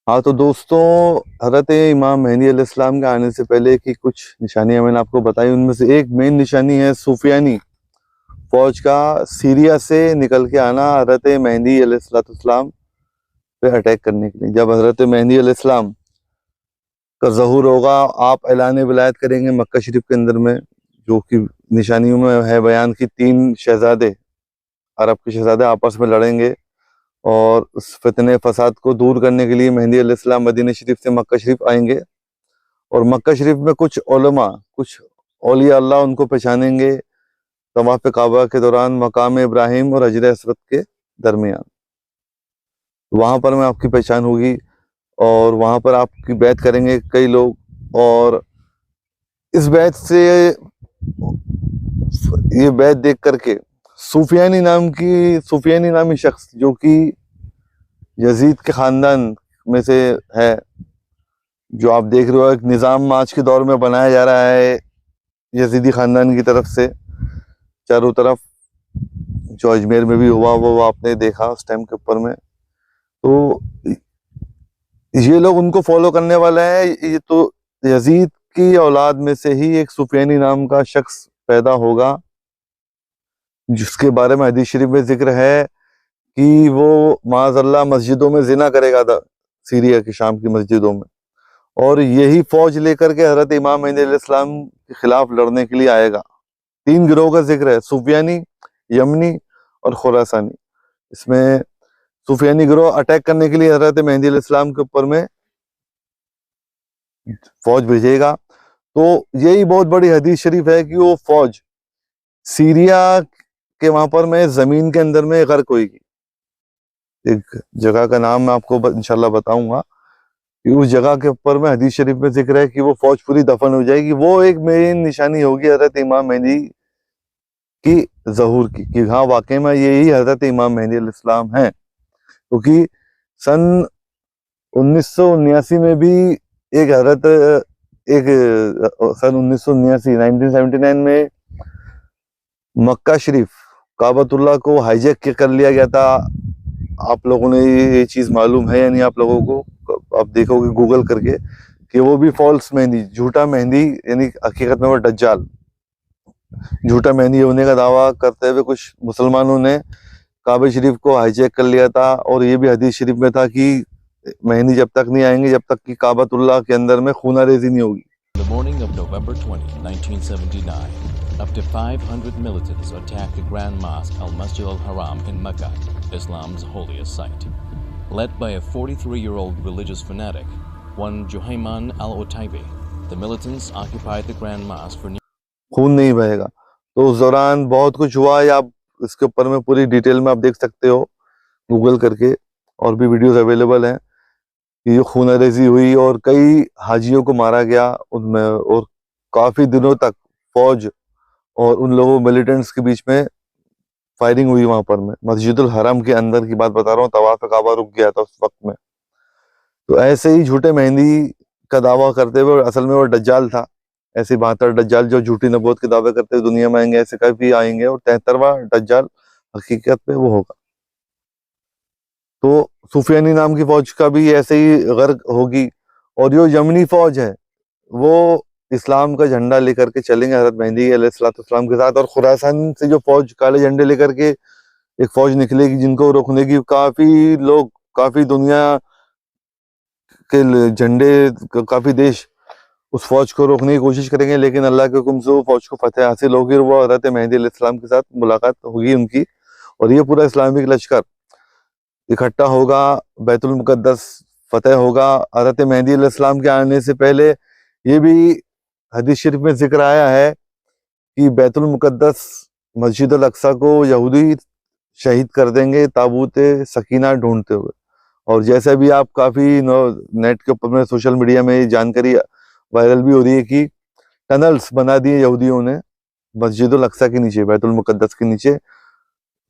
हाँ तो दोस्तों, हज़रत इमाम मेहदी अलैहिस्सलाम के आने से पहले की कुछ निशानियां मैंने आपको बताई। उनमें से एक मेन निशानी है सूफियानी फौज का सीरिया से निकल के आना हज़रत मेहदी अलैहिस्सलाम पे अटैक करने के लिए। जब हज़रत मेहदी अलैहिस्सलाम का ज़हूर होगा, आप ऐलान विलायत करेंगे मक्का शरीफ के अंदर में, जो कि निशानियों में है बयान की 3 शहजादे, अरब के शहजादे आपस में लड़ेंगे और उस फितने फसाद को दूर करने के लिए मेहदी अलैहिस्सलाम मदीना शरीफ से मक्का शरीफ आएंगे। और मक्का शरीफ में कुछ उलमा, कुछ औलिया अल्लाह उनको पहचानेंगे तवाफ़ काबा के दौरान मकाम इब्राहिम और हजर असवद के दरमियान। वहाँ पर में आपकी पहचान होगी और वहाँ पर आपकी बैत करेंगे कई लोग। और इस बैत से, ये बैत देख करके सूफियानी नामी शख्स जो कि यजीद के ख़ानदान में से है, जो आप देख रहे हो एक निज़ाम आज के दौर में बनाया जा रहा है यजीदी ख़ानदान की तरफ से चारों तरफ, जो अजमेर में भी हुआ वो आपने देखा उस टाइम के ऊपर में। तो ये लोग उनको फॉलो करने वाले हैं। ये तो यजीद की औलाद में से ही एक सुफियानी नाम का शख्स पैदा होगा, जिसके बारे में हदीस शरीफ में जिक्र है कि वो माज़अल्लाह मस्जिदों में जिना करेगा था, सीरिया की शाम की मस्जिदों में। और यही फौज लेकर के हजरत इमाम मेहदी अलैहिस्सलाम के खिलाफ लड़ने के लिए आएगा। 3 गिरोह का जिक्र है, सूफियानी, यमनी और खुरासानी। इसमें सूफियानी गिरोह अटैक करने के लिए हजरत मेहदी अलैहिस्सलाम के ऊपर में फौज भेजेगा। तो यही बहुत बड़ी हदीस शरीफ है कि वो फौज सीरिया के वहां पर में जमीन के अंदर में गर्क होगी। एक जगह का नाम मैं आपको इंशाल्लाह बताऊंगा कि उस जगह के ऊपर में हदीस शरीफ में जिक्र है कि वो फौज पूरी दफन हो जाएगी। वो एक मेन निशानी होगी हजरत इमाम मेहदी की ज़हूर की, कि हाँ वाकई में यही हजरत इमाम मेहदी अलैहिस्सलाम हैं। क्योंकि सन 1979 में भी एक हजरत एक सन 1979 1979 में मक्का शरीफ काबतुल्लाह को हाईजैक कर लिया गया था। आप लोगों ने ये चीज मालूम है या नहीं आप लोगों को? आप देखोगे गूगल करके कि वो भी फॉल्स मेहंदी, झूठा मेहंदी, यानी हकीकत में वो दज्जाल, झूठा मेहंदी होने का दावा करते हुए कुछ मुसलमानों ने काबा शरीफ को हाईजैक कर लिया था। और ये भी हदीस शरीफ में था कि मेहंदी जब तक नहीं आएंगे जब तक कि काबतुल्लाह के अंदर में खूना रेजी नहीं होगी। The morning of November 20, 1979, up to 500 militants attacked the Grand Mosque Al-Masjid al-Haram in Mecca, Islam's holiest site. Led by a 43-year-old religious fanatic, one Juhayman al-Otaibi, the militants occupied the Grand Mosque for खून नहीं बहेगा। तो उस दौरान बहुत कुछ हुआ है, आप इसके ऊपर में पूरी डिटेल में आप देख सकते हो गूगल करके, और भी वीडियोस अवेलेबल हैं कि जो खूनारेजी हुई और कई हाजियों को मारा गया उनमें। और काफी दिनों तक फौज और उन लोगों मिलिटेंट्स के बीच में फायरिंग हुई वहां पर में। मस्जिदुल हरम के अंदर की बात बता रहा हूँ, तवाफ काबा रुक गया था उस वक्त में। तो ऐसे ही झूठे मेहंदी का दावा करते हुए, असल में वो दज्जाल था, ऐसे 72 दज्जाल जो झूठी नबूवत के दावे करते हुए दुनिया में आएंगे, ऐसे कभी आएंगे, और 73वां दज्जाल हकीकत में वो होगा। तो सुफियानी नाम की फौज का भी ऐसे ही गर्क होगी। और जो यमनी फौज है वो इस्लाम का झंडा लेकर के चलेंगे हजरत मेहदी अलैहिस्सलाम के साथ। और खुरासान से जो फौज काले झंडे लेकर के एक फौज निकलेगी जिनको रोकने की, काफी लोग, काफी दुनिया के झंडे, काफी देश उस फौज को रोकने की कोशिश करेंगे, लेकिन अल्लाह के हुक्म से वो फौज को फतेह हासिल होगी और वो हजरत मेहदी अलैहिस्सलाम के साथ मुलाकात होगी उनकी। और ये पूरा इस्लामिक लश्कर इकट्ठा होगा, बैतुल मुकद्दस फतेह होगा। हजरत मेहदी अलैहिस्सलाम के आने से पहले ये भी हदीस शरीफ में जिक्र आया है कि बैतुल मुकद्दस मस्जिद अल अक्सा को यहूदी शहीद कर देंगे ताबूत सकीना ढूंढते हुए। और जैसे भी आप काफी नेट के ऊपर में, सोशल मीडिया में जानकारी वायरल भी हो रही है कि टनल्स बना दिए यहूदियों ने मस्जिद अल अक्सा के नीचे, बैतुल मुकद्दस के नीचे,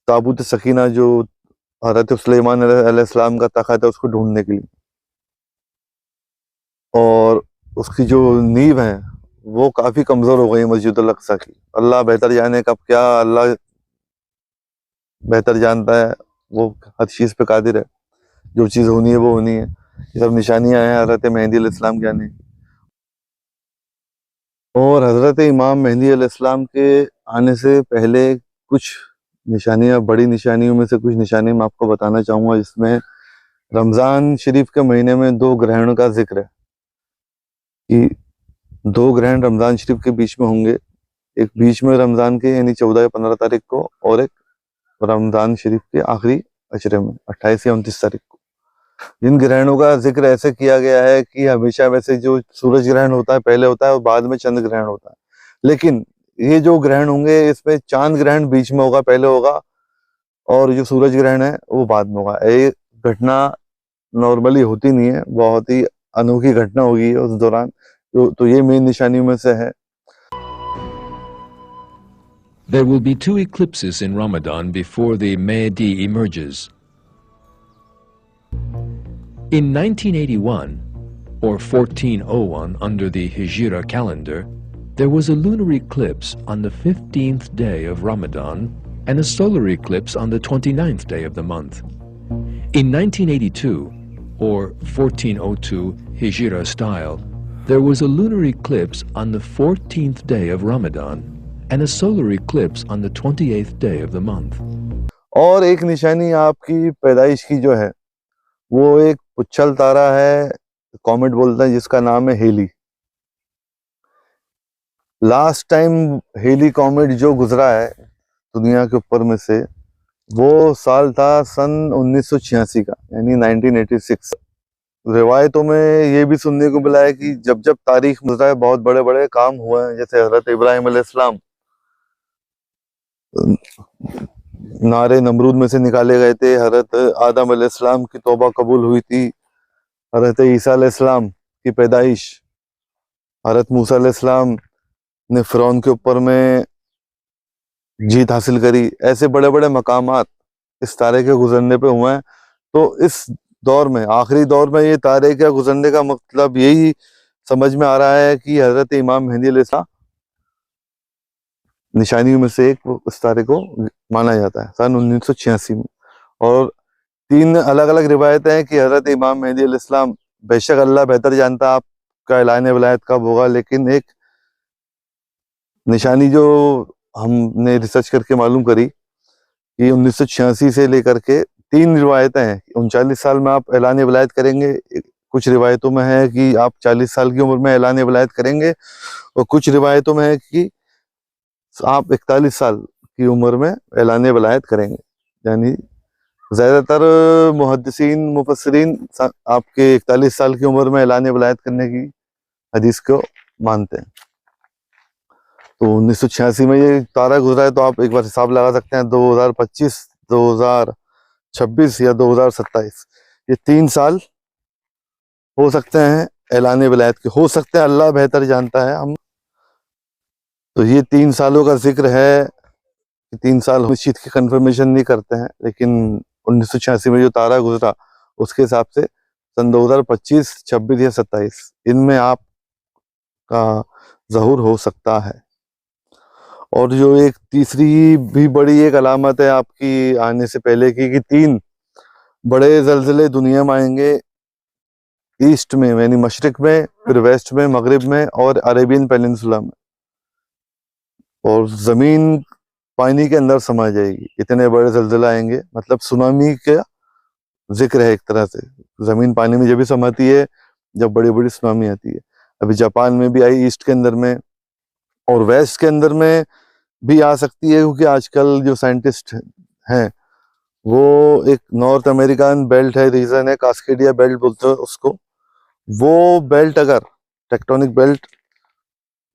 ताबूत सकीना जो हजरत सुलेमान अलैहिस्सलाम का तख्त है उसको ढूंढने के लिए। और उसकी जो नींव है वो काफी कमजोर हो गई मस्जिद अल अक्सा की। अल्लाह बेहतर जाने कब, क्या अल्लाह बेहतर जानता है, वो हर चीज पे कादिर है, जो चीज होनी है वो होनी है। ये सब निशानियां हैं हजरत मेहदी अलैहिस्सलाम के आने। और हजरत इमाम मेहदी अलैहिस्सलाम के आने से पहले कुछ निशानियां, बड़ी निशानियों में से कुछ निशानी मैं आपको बताना चाहूंगा, जिसमें रमजान शरीफ के महीने में 2 ग्रहणों का जिक्र है कि 2 ग्रहण रमजान शरीफ के बीच में होंगे। एक बीच में रमजान के यानी 14 या 15 तारीख को, और एक रमजान शरीफ के आखिरी अशरे में 28 या 29 तारीख को। जिन ग्रहणों का जिक्र ऐसे किया गया है कि हमेशा वैसे जो सूरज ग्रहण होता है पहले होता है और बाद में चंद्र ग्रहण होता है, लेकिन ये जो ग्रहण होंगे इसमें चांद ग्रहण बीच में होगा, पहले होगा, और जो सूरज ग्रहण है वो बाद में होगा। ये घटना नॉर्मली होती नहीं है, बहुत ही अनोखी घटना होगी उस दौरान। तो ये मेन निशानियों में से है। There will be 2 eclipses in Ramadan before the Mahdi emerges. In 1981, or 1401 under the Hijra calendar, there was a lunar eclipse on the 15th day of Ramadan and a solar eclipse on the 29th day of the month. In 1982, or 1402 Hijra style, there was a lunar eclipse on the 14th day of Ramadan and a solar eclipse on the 28th day of the month. और एक निशानी आपकी पैदाइश की जो है वो एक उच्छल तारा है, कॉमेट बोलते हैं, जिसका नाम है Halley. Last time Halley comet जो गुजरा है दुनिया के ऊपर में से, वो साल था सन 1986 का, यानी 1986। रिवायतों में ये भी सुनने को मिला है कि जब जब तारीख गुजरा है बहुत बड़े बड़े काम हुए हैं, जैसे हजरत इब्राहिम अलैहिस्सलाम नारे नमरूद में से निकाले गए थे, हजरत आदम अलैहिस्सलाम की तौबा कबूल हुई थी, हजरत ईसा अलैहिस्सलाम की पैदाइश, हजरत मूसा अलैहिस्सलाम ने फिरौन के ऊपर में जीत हासिल करी। ऐसे बड़े बड़े मकामात इस तारे के गुजरने पे हुए हैं। तो इस दौर में, आखिरी दौर में, ये तारे के गुजरने का मतलब यही समझ में आ रहा है कि हजरत इमाम मेहदी अलैहिस्सलाम निशानियों में से एक उस तारे को माना जाता है सन 1986 में। और 3 अलग अलग रिवायतें हैं कि हजरत इमाम मेहदी अलैहिस्सलाम, बेशक अल्लाह बेहतर जानता है आपका ऐलान विलायत कब होगा, लेकिन एक निशानी जो हमने रिसर्च करके मालूम करी कि 1986 से लेकर के 3 रिवायतें हैं। 39 साल में आप ऐलान विलायत करेंगे, कुछ रिवायतों में है कि आप 40 साल की उम्र में ऐलान विलायत करेंगे, और कुछ रिवायतों में है कि आप 41 साल की उम्र में ऐलान विलायत करेंगे। यानी ज्यादातर मुहद्दिसीन मुफस्सिरीन आपके 41 साल की उम्र में ऐलान विलायत करने की हदीस को मानते हैं। तो 1986 में ये तारा गुजरा है, तो आप एक बार हिसाब लगा सकते हैं 2025, 2026 या 2027, ये 3 साल हो सकते हैं ऐलान विलायत के, हो सकते हैं, अल्लाह बेहतर जानता है। हम तो ये 3 सालों का जिक्र है कि 3 साल इस चीज की कंफर्मेशन नहीं करते हैं, लेकिन 1986 में जो तारा गुजरा उसके हिसाब से सन 2025, 26 या 27 इनमें आप का ज़हूर हो सकता है। और जो एक तीसरी भी बड़ी एक अलामत है आपकी आने से पहले की, कि 3 बड़े ज़लज़ले दुनिया में आएंगे, ईस्ट में यानी मशरिक में, फिर वेस्ट में, मगरिब में, और अरेबियन पेनिनसुला में, और जमीन पानी के अंदर समा जाएगी। इतने बड़े ज़लज़ले आएंगे, मतलब सुनामी का जिक्र है एक तरह से। जमीन पानी में जब भी समाती है जब बड़ी बड़ी सुनामी आती है। अभी जापान में भी आई, ईस्ट के अंदर में, और वेस्ट के अंदर में भी आ सकती है, क्योंकि आजकल जो साइंटिस्ट हैं वो एक नॉर्थ अमेरिकन बेल्ट है, रीजन है, कास्केडिया बेल्ट बोलते हैं उसको। वो बेल्ट अगर टेक्टोनिक बेल्ट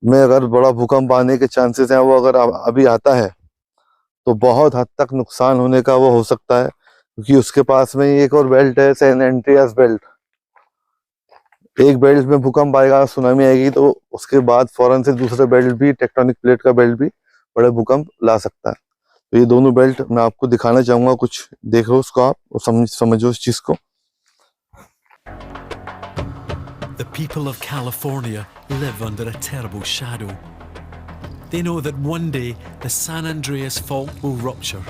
में अगर बड़ा भूकंप आने के चांसेस हैं, वो अगर अभी आता है तो बहुत हद तक नुकसान होने का वो हो सकता है, क्योंकि उसके पास में एक और बेल्ट है, सैन एंड्रियास बेल्ट। एक बेल्ट में भूकंप आएगा, सुनामी आएगी, तो उसके बाद फौरन से दूसरे बेल्ट भी, टेक्टोनिक प्लेट का बेल्ट भी बड़े भूकंप ला सकता है। तो ये दोनों बेल्ट मैं आपको दिखाना चाहूंगा, कुछ देखो उसको आप और समझो इस चीज को। The people of California live under a terrible shadow. They know that one day the San Andreas fault will rupture,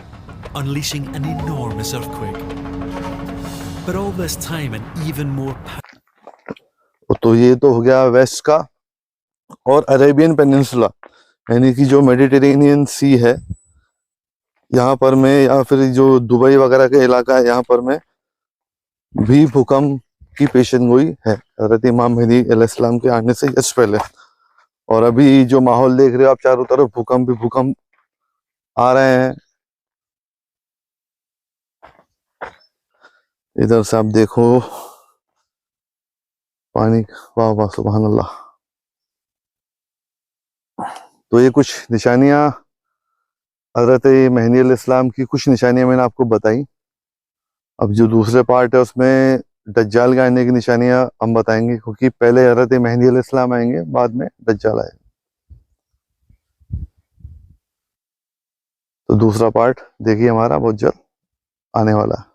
unleashing an enormous earthquake. But all this time, an even more तो ये तो हो गया waste का। और Arabian peninsula यानी कि जो मेडिटेरेनियन सी है, यहाँ पर मैं, या फिर जो दुबई वगैरह का इलाका है, यहाँ पर मैं भी भूकंप की पेशन गोई है हजरत इमाम मेहदी अलैहिस्सलाम के आने से जस्ट पहले। और अभी जो माहौल देख रहे हो आप, चारों तरफ भूकंप ही भूकंप आ रहे हैं। इधर से आप देखो पानी, वाह वाह सुभान अल्लाह। तो ये कुछ निशानियां हजरत मेहदी अलैहिस्सलाम की, कुछ निशानियां मैंने आपको बताई। अब जो दूसरे पार्ट है उसमें दज्जाल के आने की निशानियां हम बताएंगे, क्योंकि पहले हजरत मेहदी अलैहिस्सलाम आएंगे, बाद में दज्जाल आएगा। तो दूसरा पार्ट देखिए हमारा बहुत जल्द आने वाला है।